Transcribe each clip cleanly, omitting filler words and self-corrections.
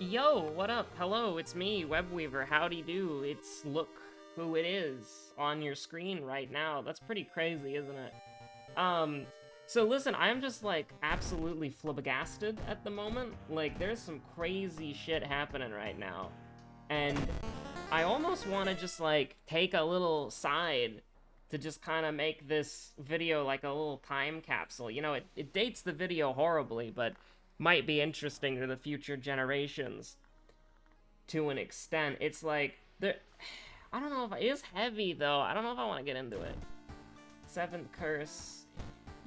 Yo, what up? Hello, it's me, Webweaver. Howdy do. It's look who it is on your screen right now. That's pretty crazy, isn't it? So listen, I'm just like absolutely flabbergasted at the moment. Like, there's some crazy shit happening right now. And I almost want to just like take a little side to just kind of make this video like a little time capsule. You know, it dates the video horribly, but might be interesting to the future generations to an extent. It's like, I don't know if it is heavy though. I don't know if I want to get into it. Seventh Curse,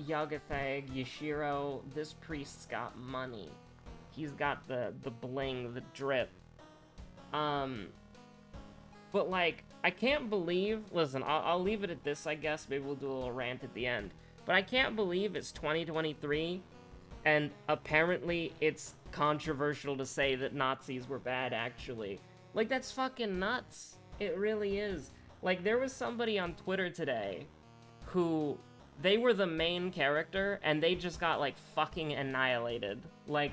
Yagathag, Yashiro. This priest's got money. He's got the bling, the drip. But like, I can't believe, listen, I'll leave it at this, I guess. Maybe we'll do a little rant at the end. But I can't believe it's 2023, and apparently it's controversial to say that Nazis were bad, actually. Like, that's fucking nuts. It really is. Like, there was somebody on Twitter today who, they were the main character, and they just got, like, fucking annihilated. Like,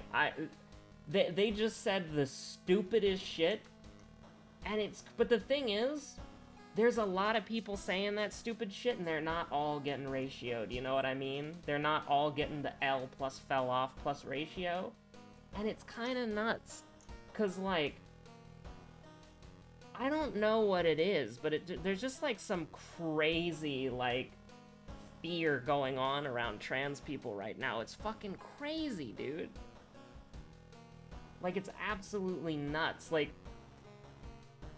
they just said the stupidest shit. And but the thing is, there's a lot of people saying that stupid shit, and they're not all getting ratioed, you know what I mean? They're not all getting the L plus fell off plus ratio. And it's kind of nuts. Because, like, I don't know what it is, but there's just, like, some crazy, like, fear going on around trans people right now. It's fucking crazy, dude. Like, it's absolutely nuts. Like,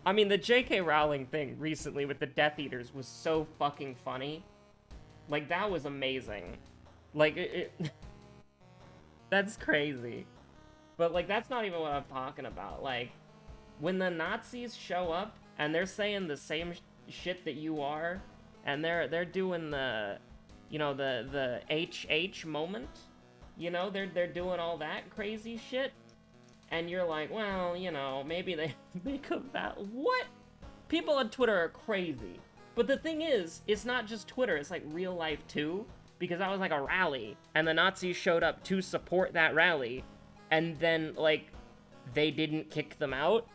I mean, the J.K. Rowling thing recently with the Death Eaters was so fucking funny. Like, that was amazing. Like, that's crazy. But, like, that's not even what I'm talking about. Like, when the Nazis show up, and they're saying the same shit that you are, and they're doing the, you know, the HH moment, you know, they're doing all that crazy shit. And you're like, well, you know, maybe they make a what? People on Twitter are crazy. But the thing is, it's not just Twitter, it's like real life too. Because I was like a rally, and the Nazis showed up to support that rally, and then, like, they didn't kick them out.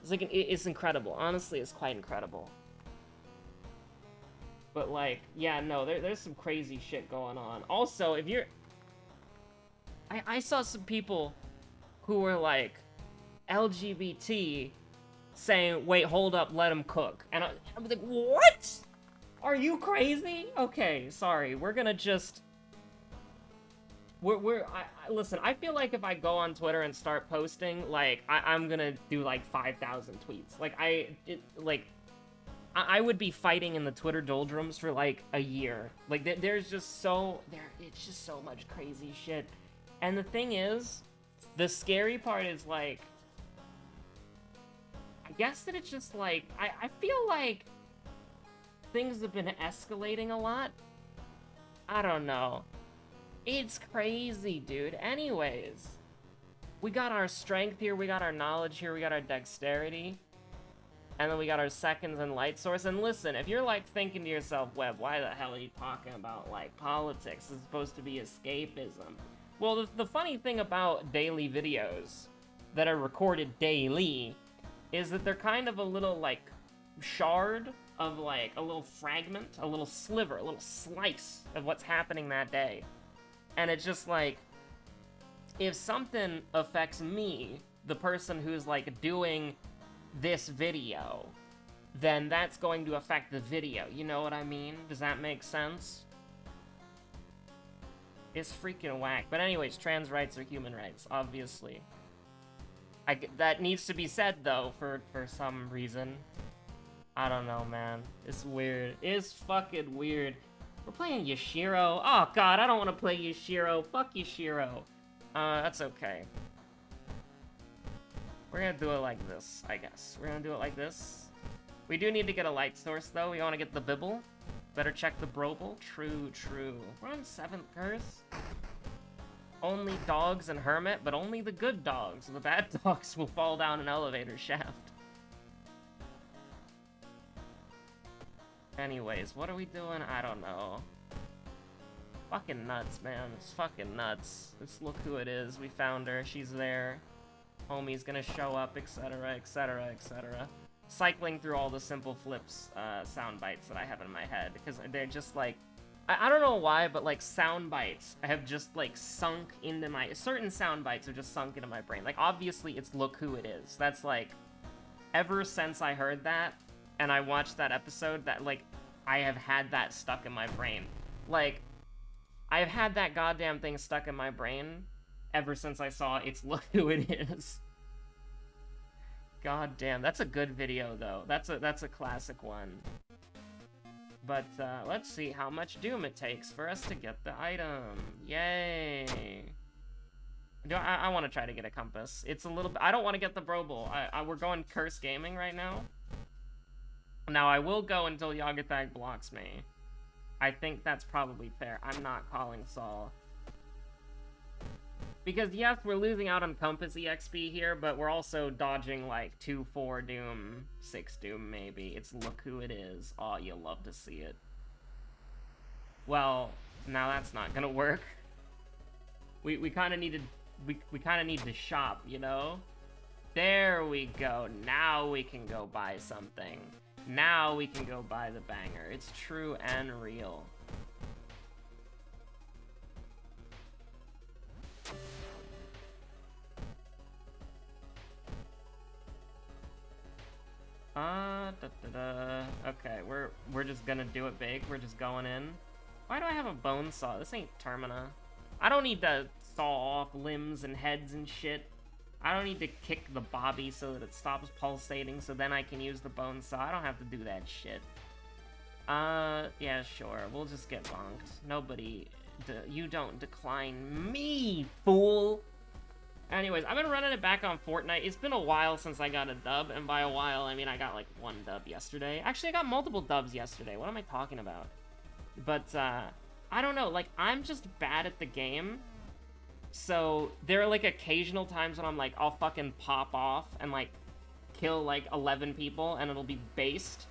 It's like, it's incredible. Honestly, it's quite incredible. But, like, yeah, no, there's some crazy shit going on. Also, if you're... I saw some people who were like LGBT saying, wait, hold up, let him cook. And I'm like, what? Are you crazy? Okay, sorry, we're gonna just... Listen, I feel like if I go on Twitter and start posting, like, I'm gonna do like 5,000 tweets. Like, I would be fighting in the Twitter doldrums for like a year. Like, it's just so much crazy shit. And the thing is, the scary part is, like, I guess that it's just, like, I feel like things have been escalating a lot. I don't know. It's crazy, dude. Anyways, we got our strength here, we got our knowledge here, we got our dexterity, and then we got our seconds and light source. And listen, if you're, like, thinking to yourself, Web, why the hell are you talking about, like, politics? It's supposed to be escapism. Well, the funny thing about daily videos that are recorded daily is that they're kind of a little, like, shard of, like, a little fragment, a little sliver, a little slice of what's happening that day. And it's just like, if something affects me, the person who's, like, doing this video, then that's going to affect the video. You know what I mean? Does that make sense? It's freaking whack. But anyways, trans rights are human rights, obviously. That needs to be said, though, for some reason. I don't know, man. It's weird. It's fucking weird. We're playing Yashiro. Oh, God, I don't want to play Yashiro. Fuck Yashiro. That's okay. We're gonna do it like this, I guess. We're gonna do it like this. We do need to get a light source, though. We want to get the Bibble. Better check the Brobel. True, true. We're on 7th Curse. Only dogs and Hermit, but only the good dogs. The bad dogs will fall down an elevator shaft. Anyways, what are we doing? I don't know. Fucking nuts, man. It's fucking nuts. Let's look who it is. We found her. She's there. homie's gonna show up, etc, etc, etc. Cycling through all the simple flips sound bites that I have in my head, because they're just like, I don't know why, but like sound bites have just like sunk into my, certain sound bites are just sunk into my brain. Like obviously it's Look Who It Is. That's like, ever since I heard that and I watched that episode, that like I have had that stuck in my brain. Like I've had that goddamn thing stuck in my brain ever since I saw It's Look Who It Is. God damn, that's a good video though. That's a classic one. But let's see how much doom it takes for us to get the item. Yay! I want to try to get a compass. It's a little bit. I don't want to get the Brobel. We're going Curse Gaming right now. Now I will go until Yagathag blocks me. I think that's probably fair. I'm not calling Saul. Because, yes, we're losing out on Compass EXP here, but we're also dodging, like, 2-4 Doom, 6 Doom, maybe. It's Look Who It Is. Aw, you'll love to see it. Well, now that's not gonna work. We kind of need to... We kind of need to shop, you know? There we go. Now we can go buy something. Now we can go buy the banger. It's true and real. Okay, we're just gonna do it big. We're just going in. Why do I have a bone saw? This ain't Termina. I don't need to saw off limbs and heads and shit. I don't need to kick the bobby so that it stops pulsating so then I can use the bone saw. I don't have to do that shit. Yeah, sure. We'll just get bonked. Nobody... you don't decline me, fool! Anyways, I've been running it back on Fortnite. It's been a while since I got a dub, and by a while, I mean I got like one dub yesterday. Actually, I got multiple dubs yesterday. What am I talking about? But, I don't know. Like, I'm just bad at the game. So, there are like occasional times when I'm like, I'll fucking pop off and like kill like 11 people and it'll be based.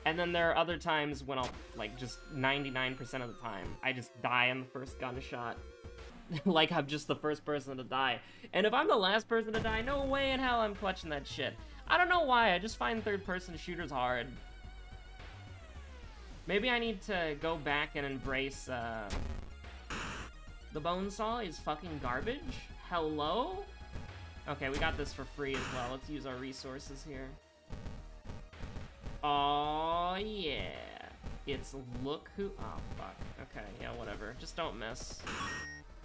And then there are other times when I'll like just 99% of the time, I just die in the first gunshot. Like I'm just the first person to die. And if I'm the last person to die, no way in hell I'm clutching that shit. I don't know why, I just find third-person shooters hard. Maybe I need to go back and embrace, the bone saw is fucking garbage? Hello? Okay, we got this for free as well. Let's use our resources here. Oh yeah. It's Look Who... Oh, fuck. Okay, yeah, whatever. Just don't miss.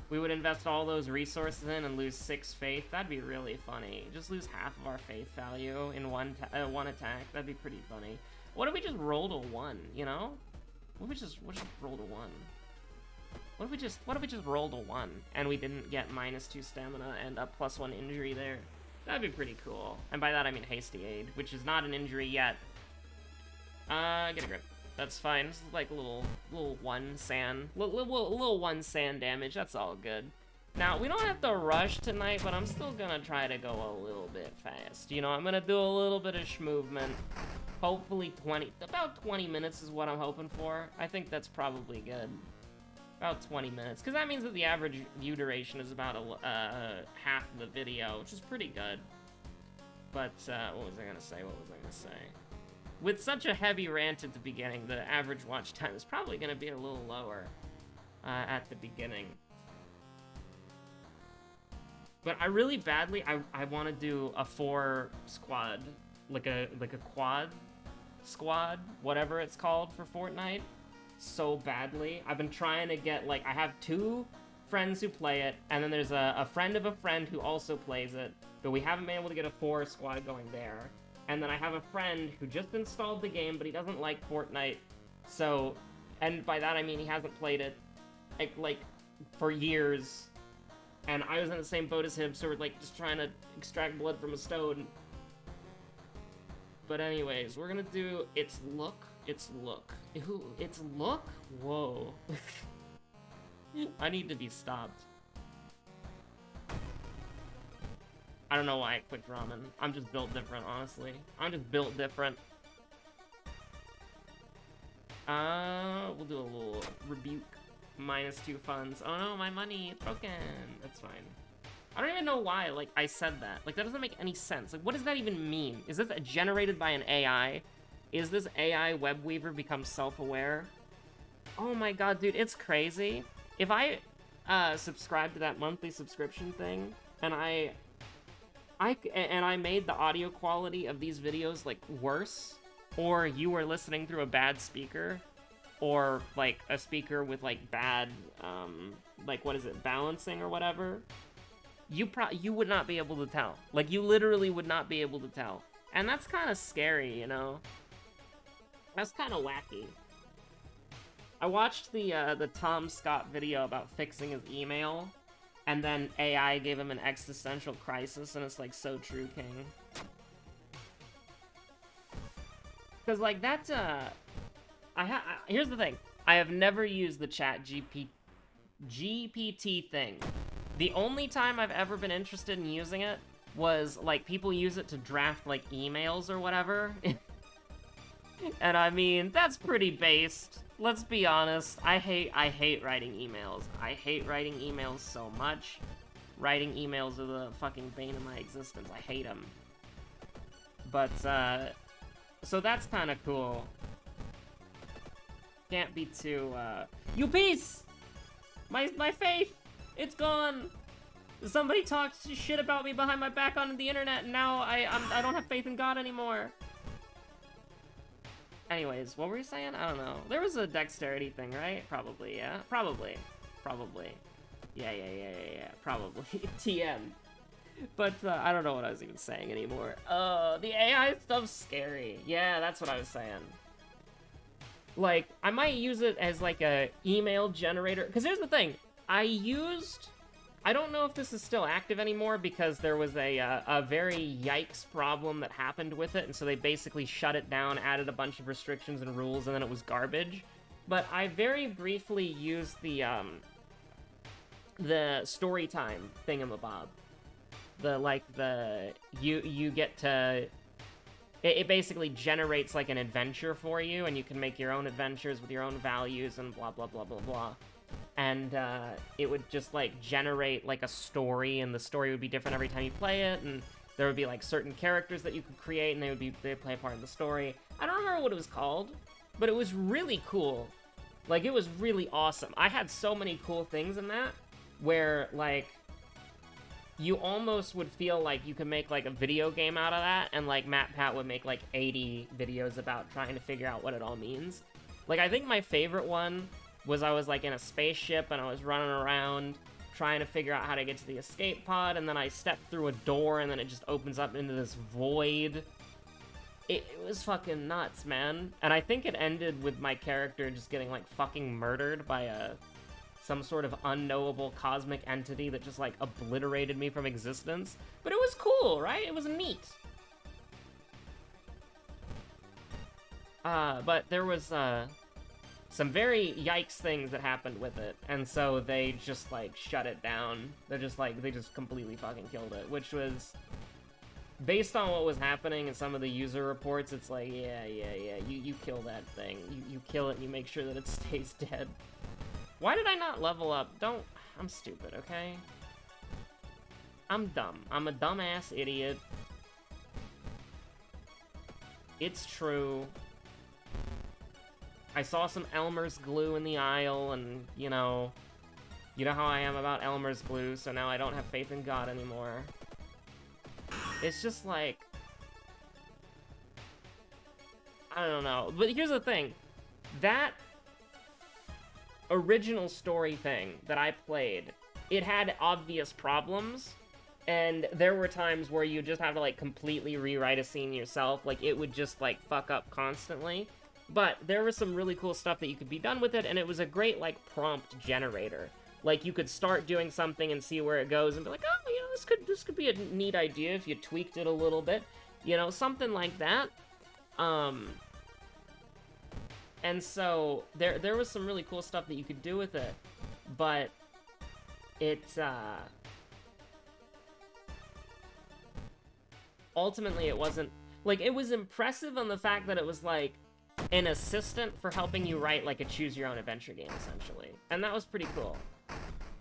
We would invest all those resources in and lose 6 faith. That'd be really funny. Just lose half of our faith value in one attack. That'd be pretty funny. What if we just rolled a 1, you know? What if we just rolled a 1? What if we just rolled a 1 and we didn't get -2 stamina and a +1 injury there? That'd be pretty cool. And by that I mean hasty aid, which is not an injury yet. Get a grip. That's fine. This is like a little 1 sand, little 1 sand damage. That's all good. Now we don't have to rush tonight, but I'm still gonna try to go a little bit fast. You know, I'm gonna do a little bit of schmovement. Hopefully about 20 minutes is what I'm hoping for. I think that's probably good. About 20 minutes, because that means that the average view duration is about half of the video, which is pretty good. But what was I gonna say? With such a heavy rant at the beginning, the average watch time is probably going to be a little lower at the beginning. But I really badly, I want to do a 4 squad, like a quad squad, whatever it's called for Fortnite, so badly. I've been trying to get, like, I have 2 friends who play it, and then there's a friend of a friend who also plays it, but we haven't been able to get a 4 squad going there. And then I have a friend who just installed the game, but he doesn't like Fortnite, so, and by that I mean he hasn't played it, like for years, and I was in the same boat as him, so we're, like, just trying to extract blood from a stone. But anyways, we're gonna do It's Look. Ooh, It's Look? Whoa. I need to be stopped. I don't know why I clicked ramen. I'm just built different, honestly. I'm just built different. We'll do a little rebuke. -2 funds. Oh no, my money, it's broken. That's fine. I don't even know why, like, I said that. Like, that doesn't make any sense. Like, what does that even mean? Is this generated by an AI? Is this AI Webweaver become self-aware? Oh my god, dude, it's crazy. If I subscribe to that monthly subscription thing, and I made the audio quality of these videos, like, worse, or you were listening through a bad speaker, or, like, a speaker with, like, bad, like, what is it, balancing or whatever, you would not be able to tell. Like, you literally would not be able to tell. And that's kind of scary, you know? That's kind of wacky. I watched the Tom Scott video about fixing his email, and then AI gave him an existential crisis, and it's, like, so true, King. Because, like, that's, here's the thing. I have never used the GPT thing. The only time I've ever been interested in using it was, like, people use it to draft, like, emails or whatever. And I mean, that's pretty based. Let's be honest. I hate writing emails. I hate writing emails so much. Writing emails are the fucking bane of my existence. I hate them. But, so that's kind of cool. Can't be too, You peace! My faith! It's gone! Somebody talked shit about me behind my back on the internet, and now I don't have faith in God anymore. Anyways, what were you saying? I don't know. There was a dexterity thing, right? Probably, yeah? Probably. Yeah, probably. TM. But, I don't know what I was even saying anymore. The AI stuff's scary. Yeah, that's what I was saying. Like, I might use it as, like, a email generator. Because here's the thing. I don't know if this is still active anymore because there was a very yikes problem that happened with it, and so they basically shut it down, added a bunch of restrictions and rules, and then it was garbage. But I very briefly used the storytime thingamabob. You get to... It basically generates, like, an adventure for you, and you can make your own adventures with your own values and blah, blah, blah, blah, blah. And it would just, like, generate, like, a story, and the story would be different every time you play it, and there would be, like, certain characters that you could create, and they'd play a part in the story. I don't remember what it was called, but it was really cool. Like, it was really awesome. I had so many cool things in that, where, like, you almost would feel like you could make, like, a video game out of that, and, like, Matt Pat would make, like, 80 videos about trying to figure out what it all means. Like, I think my favorite one was I was, like, in a spaceship, and I was running around trying to figure out how to get to the escape pod, and then I stepped through a door, and then it just opens up into this void. It was fucking nuts, man. And I think it ended with my character just getting, like, fucking murdered by some sort of unknowable cosmic entity that just, like, obliterated me from existence. But it was cool, right? It was neat. But there was, some very yikes things that happened with it, and so they just, like, shut it down. They just completely fucking killed it, which was, based on what was happening in some of the user reports, it's like, yeah, you kill that thing. You kill it and you make sure that it stays dead. Why did I not level up? I'm stupid, okay? I'm dumb. I'm a dumbass idiot. It's true. I saw some Elmer's glue in the aisle, and, you know how I am about Elmer's glue, so now I don't have faith in God anymore. It's just like, I don't know. But here's the thing. That original story thing that I played, it had obvious problems, and there were times where you just have to, like, completely rewrite a scene yourself. Like, it would just, like, fuck up constantly. But there was some really cool stuff that you could be done with it, and it was a great, like, prompt generator. Like, you could start doing something and see where it goes and be like, oh, you know, this could be a neat idea if you tweaked it a little bit. You know, something like that. And so, there was some really cool stuff that you could do with it. But, it's, ultimately, it wasn't... Like, it was impressive on the fact that it was, like, an assistant for helping you write, like, a choose-your-own-adventure game, essentially. And that was pretty cool.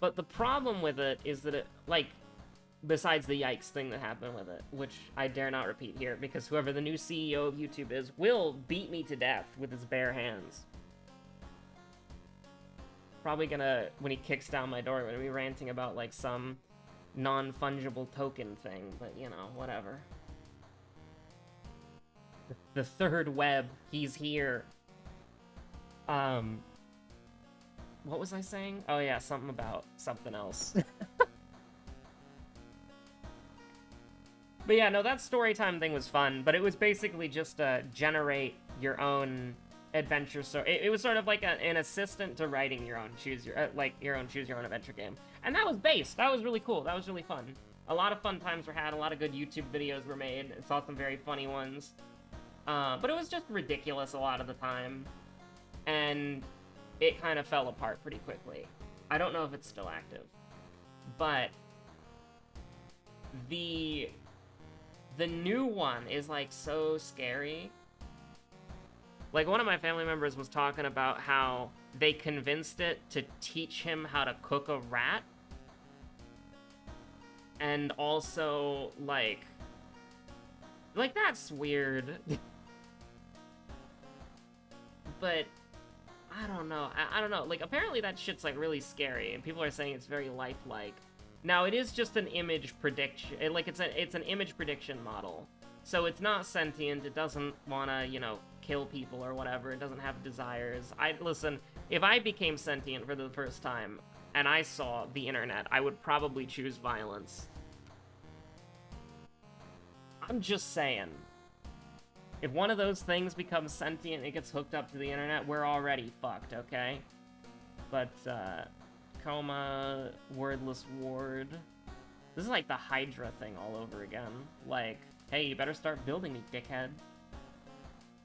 But the problem with it is that it, like, Besides the yikes thing that happened with it, which I dare not repeat here, because whoever the new CEO of YouTube is will beat me to death with his bare hands. Probably gonna, when he kicks down my door, gonna be ranting about, like, some non-fungible token thing, but, you know, whatever. The third web, he's here. What was I saying? Oh yeah, something about something else. But yeah, no, that storytime thing was fun, but it was basically just generate your own adventure. So it was sort of like an assistant to writing your own choose your own adventure game, and that was based. That was really cool. That was really fun. A lot of fun times were had. A lot of good YouTube videos were made. I saw some very funny ones, but it was just ridiculous a lot of the time, and it kind of fell apart pretty quickly. I don't know if it's still active, but the new one is, like, so scary. Like, one of my family members was talking about how they convinced it to teach him how to cook a rat. And also, like that's weird. But, I don't know. I don't know. Like, apparently that shit's, like, really scary, and people are saying it's very lifelike. Now, it is just an image prediction. It's an image prediction model. So it's not sentient. It doesn't want to, you know, kill people or whatever. It doesn't have desires. Listen, if I became sentient for the first time and I saw the internet, I would probably choose violence. I'm just saying. If one of those things becomes sentient and it gets hooked up to the internet, we're already fucked, okay? But, Coma, Wordless Ward. This is like the Hydra thing all over again. Like, hey, you better start building me, dickhead.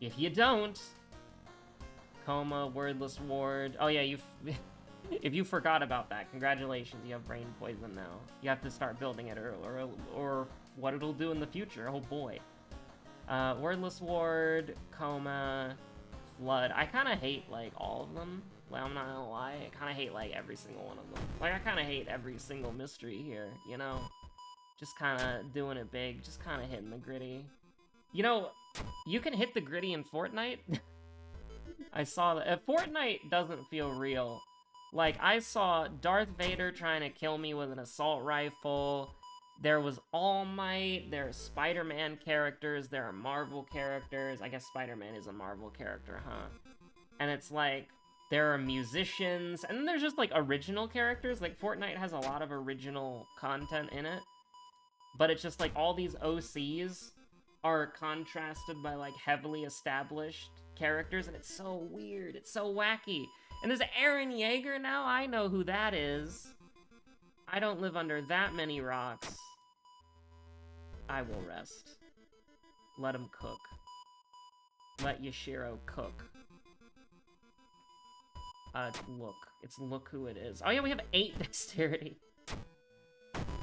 If you don't... Coma, Wordless Ward. Oh yeah, if you forgot about that, congratulations, you have brain poison now. You have to start building it, or what it'll do in the future, oh boy. Wordless Ward, Coma, Flood. I kind of hate, like, all of them. Like, I'm not gonna lie, I kind of hate, like, every single one of them. Like, I kind of hate every single mystery here, you know? Just kind of doing it big, just kind of hitting the gritty. You know, you can hit the gritty in Fortnite. I saw that. Fortnite doesn't feel real. Like, I saw Darth Vader trying to kill me with an assault rifle. There was All Might, there are Spider-Man characters, there are Marvel characters. I guess Spider-Man is a Marvel character, huh? And it's like, there are musicians, and then there's just, like, original characters. Like, Fortnite has a lot of original content in it. But it's just, like, all these OCs are contrasted by, like, heavily established characters, and it's so weird. It's so wacky. And there's Eren Yeager now? I know who that is. I don't live under that many rocks. I will rest. Let him cook. Let Yashiro cook. It's look who it is. Oh yeah, we have 8 dexterity.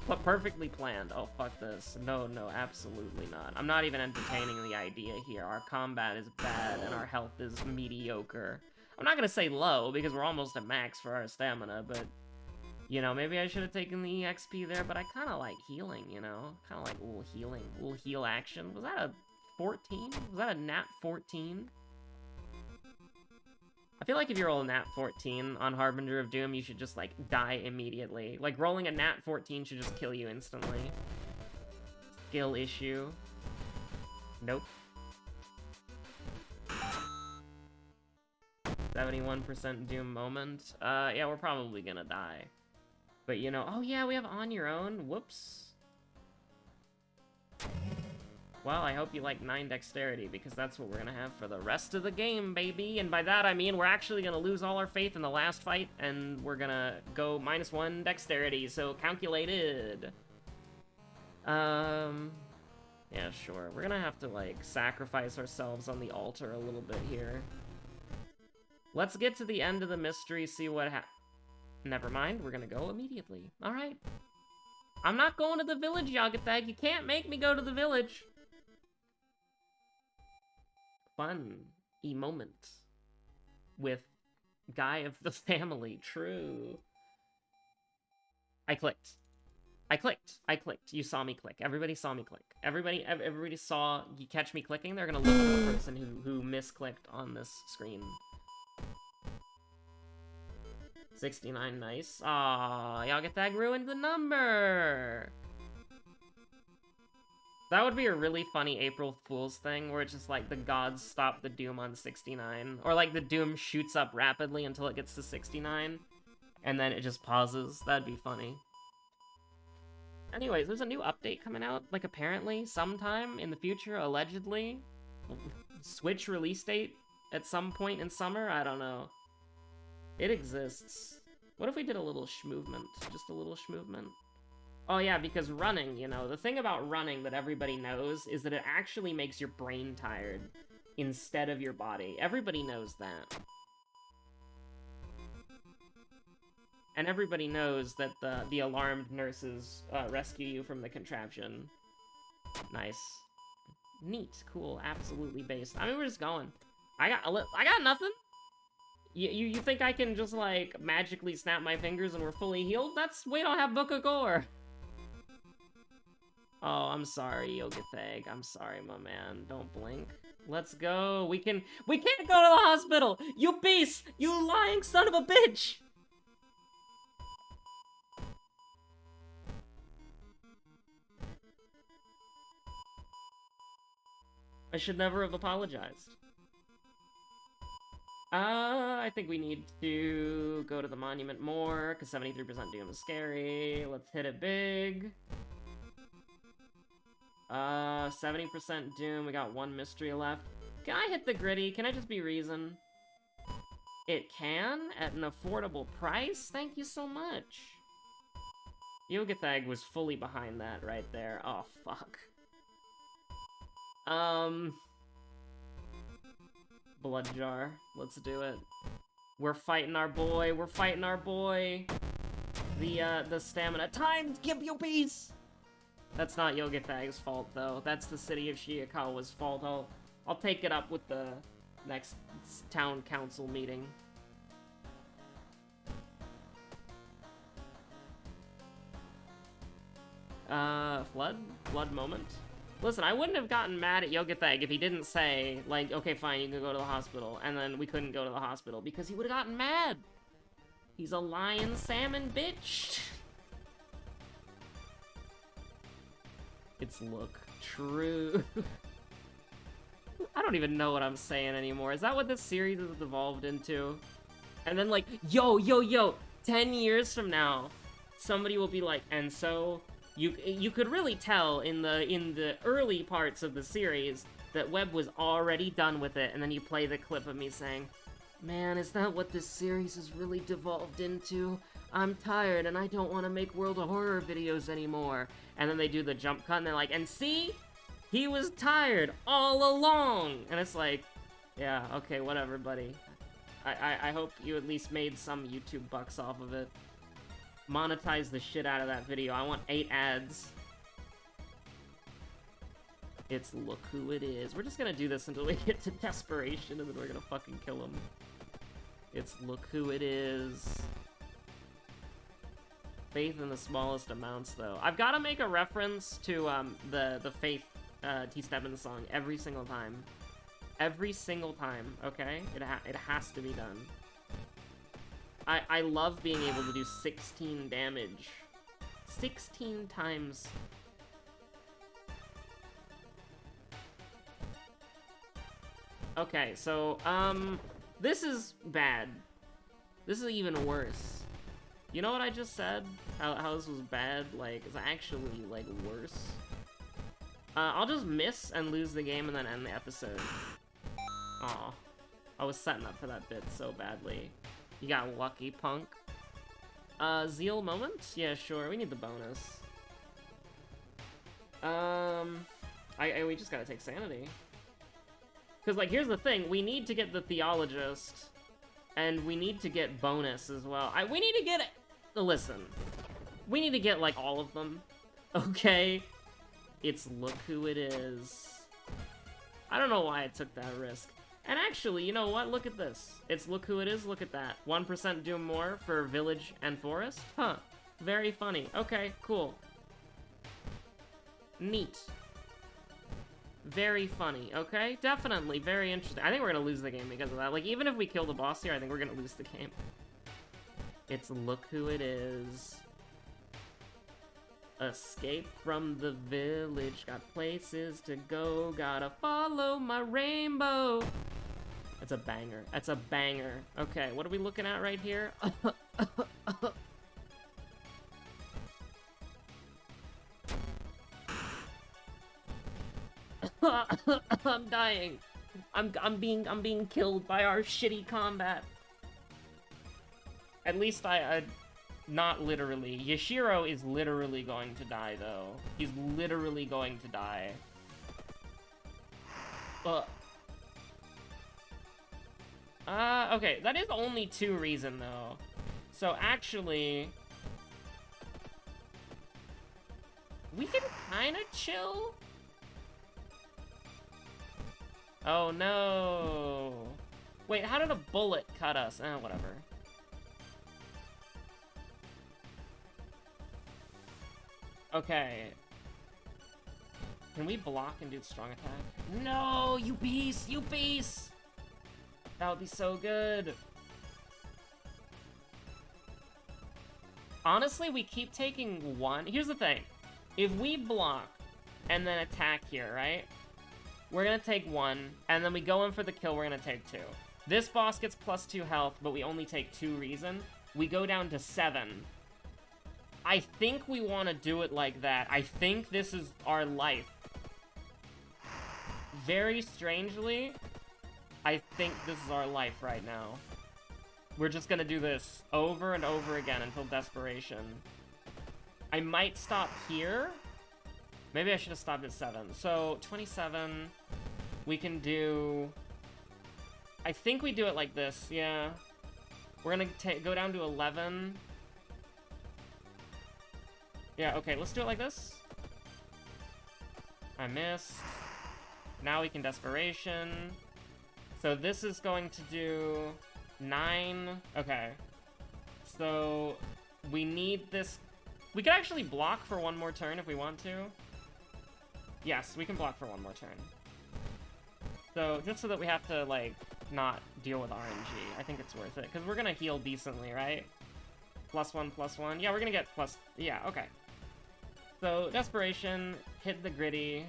But perfectly planned. Oh, fuck this. No, absolutely not. I'm not even entertaining the idea here. Our combat is bad, and our health is mediocre. I'm not gonna say low, because we're almost at max for our stamina, but... You know, maybe I should have taken the EXP there, but I kind of like healing, you know? Kind of like a little healing, a little heal action. Was that a 14? Was that a nat 14? I feel like if you roll a nat 14 on Harbinger of Doom, you should just, like, die immediately. Like, rolling a nat 14 should just kill you instantly. Skill issue. Nope. 71% Doom moment. Yeah, we're probably gonna die. But, you know, oh yeah, we have On Your Own. Whoops. Well, I hope you like 9 dexterity, because that's what we're gonna have for the rest of the game, baby. And by that, I mean we're actually gonna lose all our faith in the last fight, and we're gonna go -1 dexterity, so calculated. Yeah, sure. We're gonna have to, like, sacrifice ourselves on the altar a little bit here. Let's get to the end of the mystery, see what Never mind, we're gonna go immediately. Alright. I'm not going to the village, Yagathag. You can't make me go to the village. Fun-y moment. With guy of the family. True. I clicked. I clicked. I clicked. You saw me click. Everybody saw me click. Everybody saw you catch me clicking. They're gonna look for the person who misclicked on this screen. 69, nice. Aw, y'all get that ruined the number. That would be a really funny April Fool's thing, where it's just like the gods stop the Doom on 69. Or like the Doom shoots up rapidly until it gets to 69, and then it just pauses. That'd be funny. Anyways, there's a new update coming out, like apparently, sometime in the future, allegedly. Switch release date at some point in summer? I don't know. It exists. What if we did a little schmovement? Just a little schmovement? Oh yeah, because running, you know, the thing about running that everybody knows is that it actually makes your brain tired instead of your body. Everybody knows that. And everybody knows that the alarmed nurses rescue you from the contraption. Nice. Neat, cool, absolutely based. I mean, we're just going. I got nothing. You think I can just, like, magically snap my fingers and we're fully healed? We don't have Book of Gore. Oh, I'm sorry, Yogathag. I'm sorry, my man. Don't blink. Let's go. We can't go to the hospital! You beast! You lying son of a bitch! I should never have apologized. I think we need to go to the monument more, because 73% Doom is scary. Let's hit it big. 70% Doom, we got one mystery left. Can I hit the gritty? Can I just be Reason? It can, at an affordable price? Thank you so much. Yogathag was fully behind that right there. Oh, fuck. Blood jar. Let's do it. We're fighting our boy. We're fighting our boy. The stamina. Time! Give you peace! That's not Yogathag's fault, though. That's the city of Shiikawa's fault. I'll take it up with the next town council meeting. Flood moment? Listen, I wouldn't have gotten mad at Yogathag if he didn't say, like, okay, fine, you can go to the hospital, and then we couldn't go to the hospital, because he would have gotten mad. He's a lion salmon bitch. It's look true. I don't even know what I'm saying anymore. Is that what this series has evolved into? And then, like, yo, 10 years from now, somebody will be like, and so... You could really tell in the early parts of the series that Webb was already done with it, and then you play the clip of me saying, man, is that what this series has really devolved into? I'm tired and I don't want to make World of Horror videos anymore. And then they do the jump cut and they're like, and see? He was tired all along! And it's like, yeah, okay, whatever, buddy. I hope you at least made some YouTube bucks off of it. Monetize the shit out of that video. I want 8 ads. It's look who it is. We're just gonna do this until we get to desperation, and then we're gonna fucking kill him. It's look who it is. Faith in the smallest amounts, though. I've got to make a reference to the Faith T. Stebbins song every single time. Every single time, okay? It has to be done. I love being able to do 16 damage. 16 times. Okay, so, this is bad. This is even worse. You know what I just said? How this was bad? Like, it's actually, like, worse. I'll just miss and lose the game and then end the episode. Aw. I was setting up for that bit so badly. You got lucky, punk. Zeal moment? Yeah, sure. We need the bonus. We just gotta take sanity. Because, like, here's the thing. We need to get the theologist, and we need to get bonus as well. We need to get... Listen. We need to get, like, all of them. Okay? It's look who it is. I don't know why I took that risk. And actually, you know what? Look at this. It's look who it is, look at that. 1% Doom more for Village and Forest? Huh. Very funny. Okay, cool. Neat. Very funny, okay? Definitely, very interesting. I think we're gonna lose the game because of that. Like, even if we kill the boss here, I think we're gonna lose the game. It's look who it is. Escape from the village, got places to go, gotta follow my rainbow. That's a banger. That's a banger. Okay, what are we looking at right here? I'm dying. I'm being killed by our shitty combat. At least not literally. Yashiro is literally going to die, though. He's literally going to die. Okay, that is only 2 reason, though. So, actually... we can kinda chill? Oh, no. Wait, how did a bullet cut us? Whatever. Okay. Can we block and do the strong attack? No, you beast! You beast! That would be so good. Honestly, we keep taking 1. Here's the thing. If we block and then attack here, right? We're gonna take 1, and then we go in for the kill, we're gonna take 2. This boss gets +2 health, but we only take 2 reason. We go down to 7. I think we want to do it like that. I think this is our life. Very strangely, I think this is our life right now. We're just gonna do this over and over again until desperation. I might stop here. Maybe I should have stopped at 7. So, 27, we can do... I think we do it like this, yeah. We're gonna go down to 11. Yeah, okay, let's do it like this. I missed. Now we can desperation. So this is going to do 9. Okay. So we need this. We could actually block for 1 more turn if we want to. Yes, we can block for 1 more turn. So just so that we have to, like, not deal with RNG, I think it's worth it. Because we're going to heal decently, right? +1, +1. Yeah, we're going to get plus... Yeah, okay. So, desperation, hit the gritty.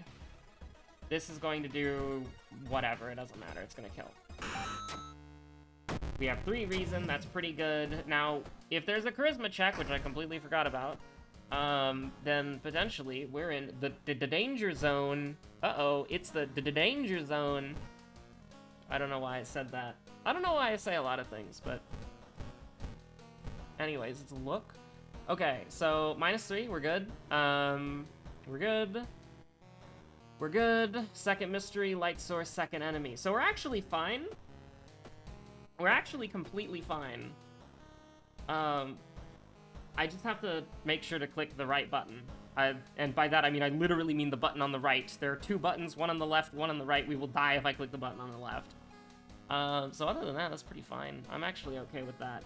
This is going to do whatever, it doesn't matter, it's gonna kill. We have 3 reason, that's pretty good. Now, if there's a charisma check, which I completely forgot about, then potentially we're in the danger zone. Uh-oh, it's the danger zone. I don't know why I said that. I don't know why I say a lot of things, but... Anyways, it's a look. Okay, so -3, we're good. We're good. We're good. Second mystery, light source, second enemy. So we're actually fine. We're actually completely fine. I just have to make sure to click the right button. And by that I mean I literally mean the button on the right. There are 2 buttons, one on the left, one on the right. We will die if I click the button on the left. So other than that, that's pretty fine. I'm actually okay with that.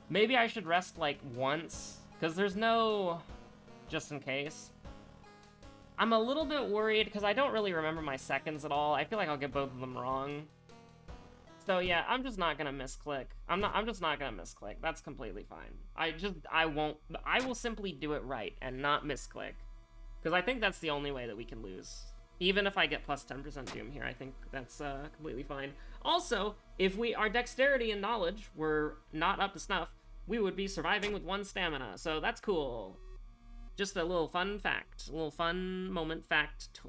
Maybe I should rest, like, once, because there's no... just in case. I'm a little bit worried, because I don't really remember my seconds at all. I feel like I'll get both of them wrong. So yeah, I'm just not gonna misclick. I'm just not gonna misclick. That's completely fine. I will simply do it right and not misclick. Because I think that's the only way that we can lose. Even if I get plus 10% doom here, I think that's completely fine. Also, if our dexterity and knowledge were not up to snuff, we would be surviving with 1 stamina. So that's cool. Just a little fun fact. A little fun moment fact.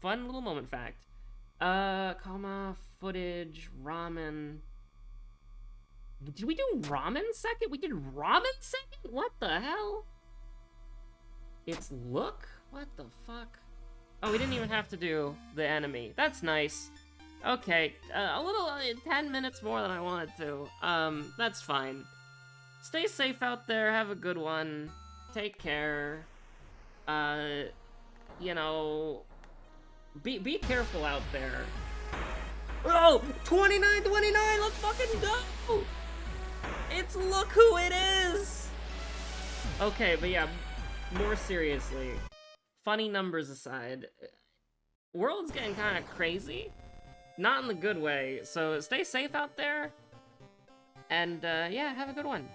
Fun little moment fact. Comma, footage, ramen. Did we do ramen second? We did ramen second? What the hell? It's look? What the fuck? Oh, we didn't even have to do the enemy. That's nice. Okay, a little, 10 minutes more than I wanted to. That's fine. Stay safe out there, have a good one. Take care. You know, be careful out there. Oh, 29, let's fucking go! It's look who it is! Okay, but yeah, more seriously. funny numbers aside, world's getting kind of crazy. Not in the good way, so stay safe out there. And, yeah, have a good one.